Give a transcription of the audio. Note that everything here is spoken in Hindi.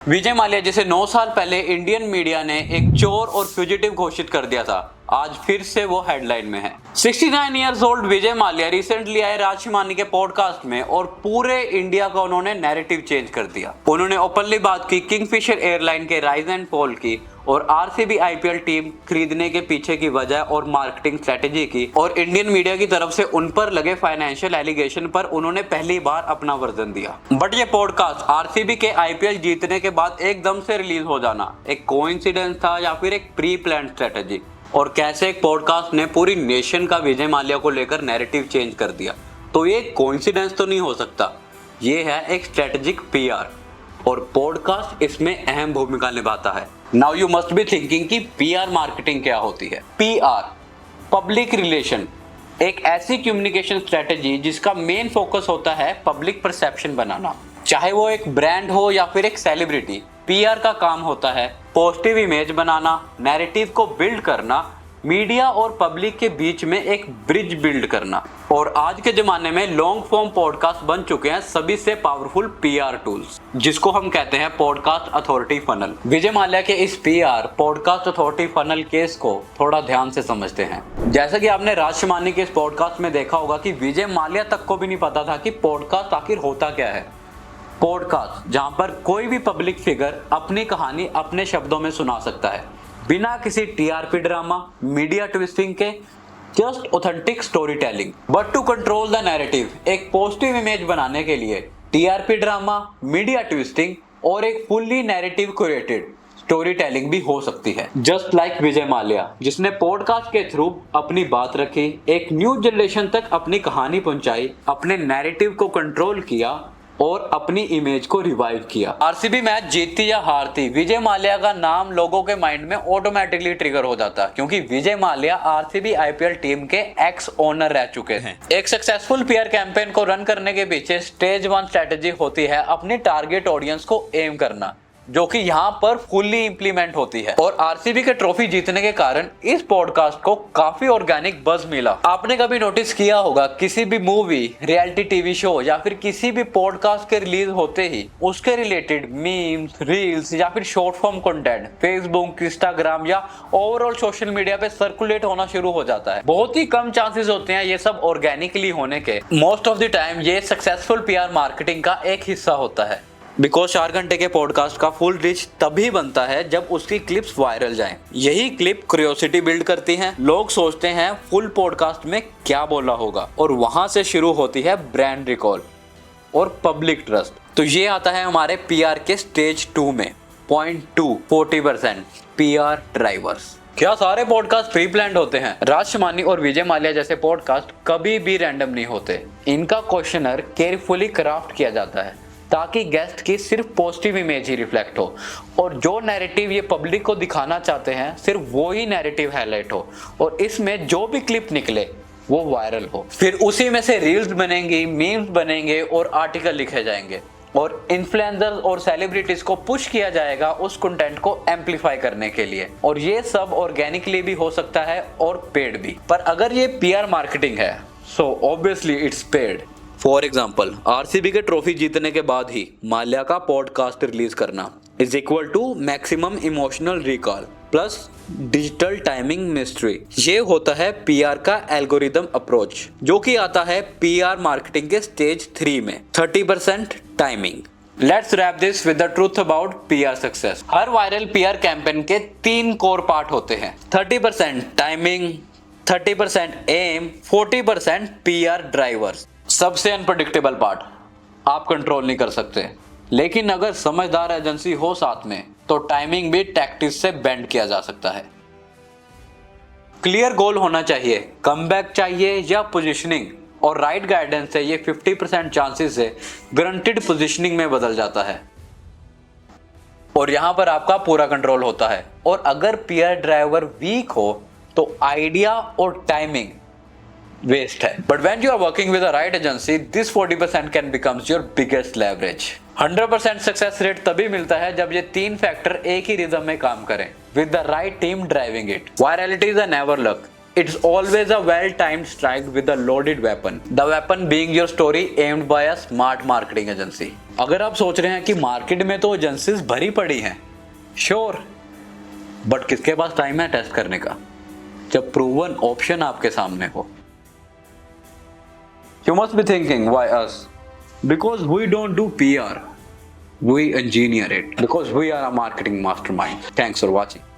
विजय माल्या जिसे 9 साल पहले इंडियन मीडिया ने एक चोर और फ्यूजिटिव घोषित कर दिया था, आज फिर से वो हेडलाइन में है। 69 years old Vijay Mallya recently आए राजमानी के पॉडकास्ट में और पूरे इंडिया का उन्होंने नैरेटिव चेंज कर दिया। उन्होंने ओपनली बात की किंगफिशर एयरलाइन के राइज एंड फॉल की और आरसीबी आईपीएल टीम खरीदने के पीछे की वजह और मार्केटिंग स्ट्रेटेजी की, और इंडियन मीडिया की तरफ से उन पर लगे फाइनेंशियल एलिगेशन पर उन्होंने पहली बार अपना वर्जन दिया। बट ये पॉडकास्ट आरसीबी के आईपीएल जीतने के बाद एकदम से रिलीज हो जाना एक कोइंसिडेंस था या फिर एक प्री प्लान स्ट्रेटेजी, और कैसे एक पॉडकास्ट ने पूरी नेशन का विजय माल्या को लेकर नैरेटिव चेंज कर दिया, तो ये कोइंसिडेंस तो नहीं हो सकता, ये है एक स्ट्रेटेजिक पीआर और पॉडकास्ट इसमें अहम भूमिका निभाता है। Now you must be thinking कि पीआर मार्केटिंग क्या होती है। पीआर पब्लिक रिलेशन, एक ऐसी कम्युनिकेशन स्ट्रेटेजी जिसका मेन फोकस होता है पब्लिक परसेप्शन बनाना, चाहे वो एक ब्रांड हो या फिर एक सेलिब्रिटी। पीआर का काम होता है पॉजिटिव इमेज बनाना, नैरेटिव को बिल्ड करना, मीडिया और पब्लिक के बीच में एक ब्रिज बिल्ड करना। और आज के जमाने में लॉन्ग फॉर्म पॉडकास्ट बन चुके हैं सभी से पावरफुल पीआर टूल्स, जिसको हम कहते हैं podcast authority funnel. Vijay Mallya के इस PR podcast authority funnel case को थोड़ा ध्यान से समझते हैं। जैसा कि आपने राजमानी के इस पॉडकास्ट में देखा होगा कि विजय माल्या तक को भी नहीं पता था कि पॉडकास्ट आखिर होता क्या है। पॉडकास्ट जहां पर कोई भी पब्लिक फिगर अपनी कहानी अपने शब्दों में सुना सकता है, बिना किसी टीआरपी ड्रामा, मीडिया ट्विस्टिंग के, just authentic story telling. But to control the narrative, एक पॉजिटिव इमेज बनाने के लिए टीआरपी ड्रामा, मीडिया ट्विस्टिंग और एक fully narrative curated story telling भी हो सकती है। जस्ट लाइक विजय माल्या जिसने पॉडकास्ट के थ्रू अपनी बात रखी, एक न्यू जनरेशन तक अपनी कहानी पहुंचाई, अपने नैरेटिव को कंट्रोल किया और अपनी इमेज को रिवाइव किया। आरसीबी मैच जीतती या हारती, विजय माल्या का नाम लोगों के माइंड में ऑटोमेटिकली ट्रिगर हो जाता, क्योंकि Vijay Mallya RCB IPL team के एक्स ओनर रह चुके हैं। एक सक्सेसफुल पीआर कैंपेन को रन करने के पीछे स्टेज 1 स्ट्रेटेजी होती है अपनी टारगेट ऑडियंस को एम करना, जो कि यहाँ पर फुल्ली इंप्लीमेंट होती है। और आरसीबी के ट्रॉफी जीतने के कारण इस पॉडकास्ट को काफी ऑर्गेनिक बज मिला। आपने कभी नोटिस किया होगा किसी भी मूवी, रियलिटी टीवी शो या फिर किसी भी पॉडकास्ट के रिलीज होते ही उसके रिलेटेड मीम्स, रील्स या फिर short form content Facebook, Instagram या ओवरऑल सोशल मीडिया पे सर्कुलेट होना शुरू हो जाता है। बहुत ही कम चांसेस होते हैं ये सब ऑर्गेनिकली होने के। मोस्ट ऑफ द टाइम ये सक्सेसफुल पीआर मार्केटिंग का एक हिस्सा होता है, बिकॉज 4 घंटे के पॉडकास्ट का फुल रीच तभी बनता है जब उसकी क्लिप्स वायरल जाएं। यही क्लिप क्यूरियोसिटी बिल्ड करती हैं, लोग सोचते हैं फुल पॉडकास्ट में क्या बोला होगा, और वहां से शुरू होती है ब्रांड रिकॉल और पब्लिक ट्रस्ट। तो ये आता है हमारे पीआर के स्टेज 2 में। Point 2, 40% PR drivers. क्या सारे पॉडकास्ट प्री प्लान्ड होते हैं? राजमानी और विजय माल्या जैसे पॉडकास्ट कभी भी रैंडम नहीं होते। इनका क्वेश्चनर केयरफुली क्राफ्ट किया जाता है ताकि गेस्ट की सिर्फ पॉजिटिव इमेज ही रिफ्लेक्ट हो, और जो नैरेटिव ये पब्लिक को दिखाना चाहते हैं सिर्फ वो ही नैरेटिव हाईलाइट हो, और इसमें जो भी क्लिप निकले वो वायरल हो। फिर उसी में से रील्स बनेंगी, मीम्स बनेंगे और आर्टिकल लिखे जाएंगे, और इन्फ्लुएंसर्स और सेलिब्रिटीज को पुश किया जाएगा उस कंटेंट को एम्पलीफाई करने के लिए। और ये सब ऑर्गेनिकली भी हो सकता है और पेड भी। पर अगर ये पीआर मार्केटिंग है so obviously it's paid. For example, RCB के ट्रॉफी जीतने के बाद ही माल्या का पॉडकास्ट रिलीज करना is equal to maximum emotional recall plus digital timing mystery. ये होता है पीआर का एल्गोरिदम अप्रोच, जो कि आता है पीआर मार्केटिंग के स्टेज 3 में। 30% timing. Let's wrap this with the truth about PR success. Her viral PR campaign के 3 कोर पार्ट होते हैं। 30% टाइमिंग, 30% एम, 40% पीआर ड्राइवर्स। सबसे अनप्रेडिक्टेबल पार्ट, आप कंट्रोल नहीं कर सकते, लेकिन अगर समझदार एजेंसी हो साथ में तो टाइमिंग भी टैक्टिक्स से बेंड किया जा सकता है। क्लियर गोल होना चाहिए, कमबैक चाहिए या पोजीशनिंग, और राइट गाइडेंस से ये 50% चांसेस से गारंटीड पोजीशनिंग में बदल जाता है, और यहां पर आपका पूरा कंट्रोल होता है। और अगर पीआर ड्राइवर वीक हो तो आइडिया और टाइमिंग वेस्ट है। But when you are working with the right agency, this 40% can becomes your biggest leverage. 100% success rate तभी मिलता है जब ये 3 फैक्टर एक ही रिदम में काम करें, with the right team driving it. Virality is a never luck, It's always a well-timed strike with a loaded weapon. The weapon being your story aimed by a smart marketing agency. अगर आप सोच रहे हैं कि मार्केट में तो एजेंसीज भरी पड़ी हैं, श्योर, बट किसके पास टाइम है टेस्ट करने का जब प्रूवन ऑप्शन आपके सामने हो? You must be thinking, why us? Because we don't do PR. We engineer it. Because we are a marketing mastermind. Thanks for watching.